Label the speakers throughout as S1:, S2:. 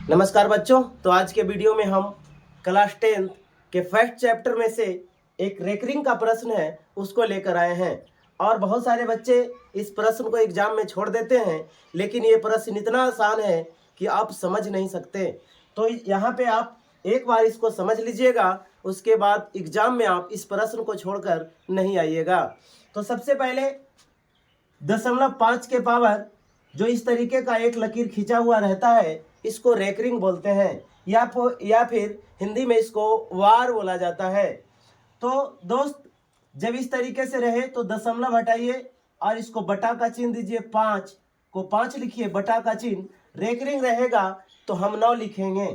S1: नमस्कार बच्चों। तो आज के वीडियो में हम क्लास 10 के फर्स्ट चैप्टर में से एक रेकरिंग का प्रश्न है उसको लेकर आए हैं। और बहुत सारे बच्चे इस प्रश्न को एग्जाम में छोड़ देते हैं, लेकिन ये प्रश्न इतना आसान है कि आप समझ नहीं सकते। तो यहाँ पे आप एक बार इसको समझ लीजिएगा, उसके बाद एग्जाम में आप इस प्रश्न को छोड़कर नहीं आइएगा। तो सबसे पहले 0.5 के पावर जो इस तरीके का एक लकीर खींचा हुआ रहता है, इसको रेकरिंग बोलते हैं या फिर हिंदी में इसको वार बोला जाता है। तो दोस्त, जब इस तरीके से रहे तो दशमलव हटाइए और इसको बटा का चिन्ह दीजिए। 5 को 5 लिखिए, बटा का चिन्ह। रेकरिंग रहेगा तो हम 9 लिखेंगे,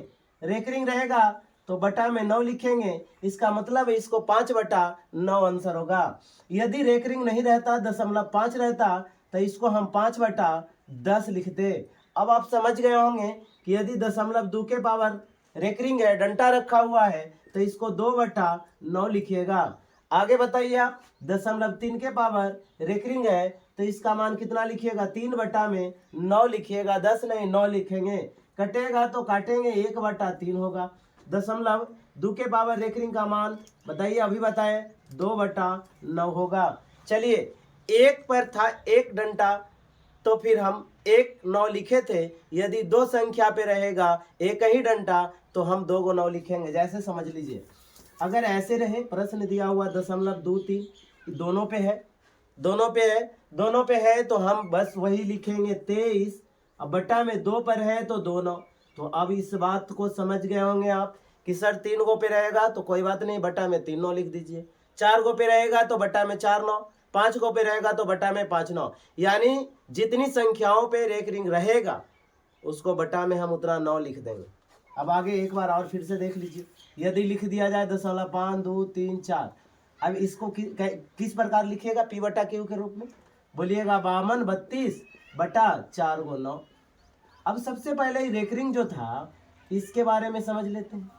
S1: रेकरिंग रहेगा तो बटा में 9 लिखेंगे। इसका मतलब है इसको 5/9 आंसर होगा। यदि रेकरिंग नहीं रहता, 0.5 रहता, तो इसको हम 5/10 लिखते। अब आप समझ गए होंगे कि यदि 0.2 के पावर रेकरिंग है, डंटा रखा हुआ है, तो इसको 2/9 लिखिएगा। आगे बताइए आप, 0.3 के पावर रेकरिंग है तो इसका मान कितना लिखिएगा? 3/9 लिखिएगा, 10 नहीं 9 लिखेंगे। कटेगा तो काटेंगे, 1/3 होगा। 0.2 के पावर रेकरिंग का मान बताइए, अभी बताएं, 2/9 होगा। चलिए, एक पर था एक डंटा, तो फिर हम 1/9 लिखे थे। यदि दो संख्या पे रहेगा एक ही डंटा तो हम 2 को 9 लिखेंगे। जैसे समझ लीजिए, अगर ऐसे रहे, प्रश्न दिया हुआ 0.23 दोनों पे है, दोनों पे है तो हम बस वही लिखेंगे 23। अब बटा में 2 पर है तो 2 9। तो अब इस बात को समझ गए होंगे आप कि सर 3 गो पे रहेगा तो कोई बात नहीं, बटा में 3 9 लिख दीजिए। 4 गो पे रहेगा तो बटा में 4 9, 5 गो पे रहेगा तो बटा में 5 9। यानी जितनी संख्याओं पे रेकरिंग रहेगा उसको बटा में हम उतना 9 लिख देंगे। अब आगे एक बार और फिर से देख लीजिए, यदि लिख दिया जाए 0.5 2 3 4, अब इसको किस प्रकार लिखिएगा? P/Q के रूप में बोलिएगा, 52 32/4 को 9। अब सबसे पहले रेकरिंग जो था इसके बारे में समझ लेते हैं।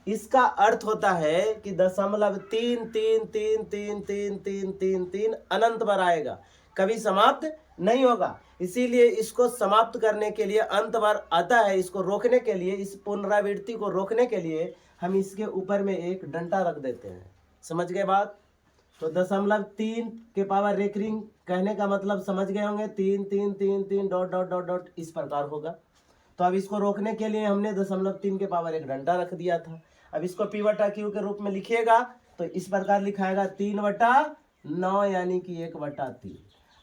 S1: इसका अर्थ होता है कि 0.3333333 अनंत बार आएगा, कभी समाप्त नहीं होगा। इसीलिए इसको समाप्त करने के लिए अंत बार आता है। इसको रोकने के लिए, इस पुनरावृत्ति को रोकने के लिए हम इसके ऊपर में एक डंटा रख देते हैं। समझ गए बात? तो 0.3 के पावर रेकरिंग कहने का मतलब समझ गए होंगे, 3 3 3 3 डॉट डॉट डॉट डॉट इस प्रकार होगा। तो अब इसको रोकने के लिए हमने 0.3 के पावर एक डंडा रख दिया था। अब इसको P/Q के रूप में लिखिएगा तो इस प्रकार लिखाएगा 3/9 यानी कि 1/3।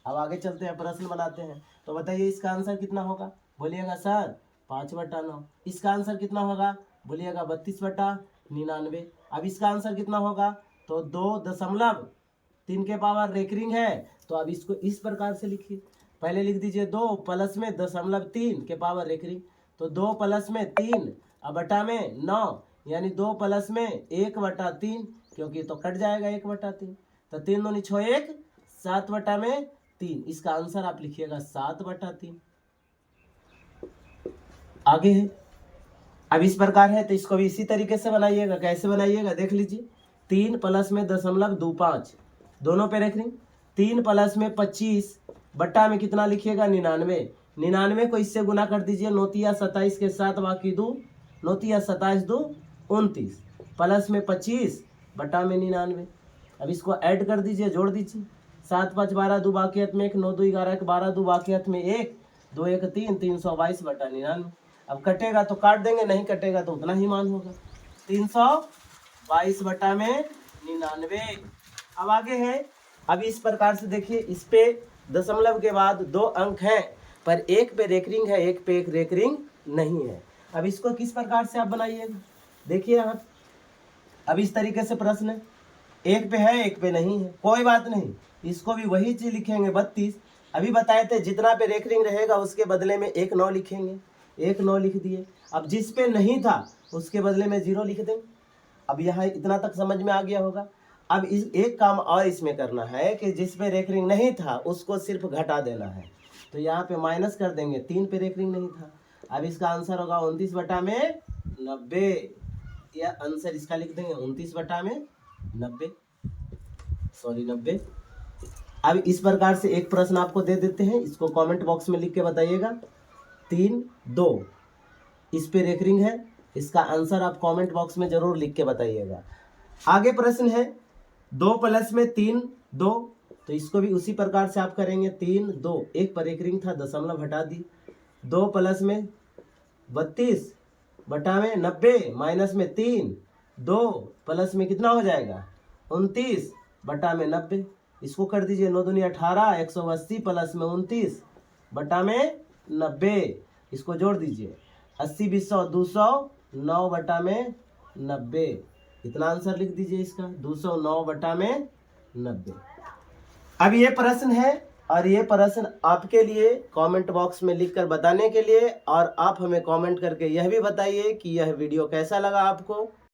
S1: अब आगे चलते हैं, प्रश्न बनाते हैं। तो बताइए इसका आंसर कितना होगा? बोलिएगा सर 5/9। इसका आंसर कितना होगा? बोलिएगा 32/99। अब इसका आंसर कितना होगा? तो 2.3 के पावर रेकरिंग है, तो अब इसको इस प्रकार से लिखिए। पहले लिख दीजिए 2 प्लस में 0.3 के पावर रेकरिंग, तो 2 प्लस में 3 अब बटा में 9, यानी 2 प्लस में 1/3, क्योंकि तो कट जाएगा 1/3। तो 3 दूनी 6 1 7/3। इसका आंसर आप लिखिएगा 7/3। आगे है, अब इस प्रकार है तो इसको भी इसी तरीके से बनाइएगा। कैसे बनाइएगा देख लीजिए, 3 प्लस में 0.25 दोनों पे रेकरिंग, 3 प्लस में 25 बट्टा में कितना लिखिएगा? 99। 99 को इससे गुना कर दीजिए, 9 27 के साथ बाकी 2, 9 27 2 29, प्लस में 25 बट्टा में 99। अब इसको ऐड कर दीजिए, जोड़ दीजिए, 7 5 12 2 बाकियत में 1, 9 2 11 12 2 बाकियत में 1, 2 1 3 322/99। अब कटेगा तो काट देंगे, नहीं कटेगा तो उतना ही मान होगा, 322/99। अब आगे है, अब इस प्रकार से देखिए, इस पे दशमलव के बाद 2 अंक हैं, पर एक पे रेकरिंग है, एक पे एक रेकरिंग नहीं है। अब इसको किस प्रकार से आप बनाइएगा देखिए आप। अब इस तरीके से प्रश्न है, एक पे है एक पे नहीं है, कोई बात नहीं, इसको भी वही चीज लिखेंगे 32। अभी बताए थे जितना पे रेकरिंग रहेगा उसके बदले में 1 9 लिखेंगे, 1 9 लिख दिए। अब जिस पे नहीं था उसके बदले में 0 लिख दें। अब यहाँ इतना तक समझ में आ गया होगा। अब इस एक काम और इसमें करना है कि जिस पे रेकरिंग नहीं था उसको सिर्फ घटा देना है। तो यहाँ पे माइनस कर देंगे, 3 पे रेकरिंग नहीं था। अब इसका आंसर होगा 29/90। या आंसर इसका लिख देंगे 29/90, सॉरी 90। अब इस प्रकार से एक प्रश्न आपको दे देते हैं, इसको कमेंट बॉक्स में लिख के बताइएगा। 3 2 इस पे रेकरिंग है। इसका आंसर आप कमेंट बॉक्स में जरूर लिख के बताइएगा। आगे प्रश्न है 2 प्लस में 3 2, तो इसको भी उसी प्रकार से आप करेंगे 3 2, एक पर रेकरिंग था दशमलव हटा दी। 2 प्लस में 32 बटा में 90 माइनस में 3, 2 प्लस में कितना हो जाएगा 29 बटा में 90, इसको कर दीजिए 9 दूनी 18, 180 प्लस में 29 बटा में 90, इसको जोड़ दीजिए 80 20 100 200, 9 बटा में 90, इतना आंसर लिख दीजिए इसका 209 बटा में 90। अब ये प्रश्न है और ये प्रश्न आपके लिए कमेंट बॉक्स में लिखकर बताने के लिए, और आप हमें कमेंट करके यह भी बताइए कि यह वीडियो कैसा लगा आपको।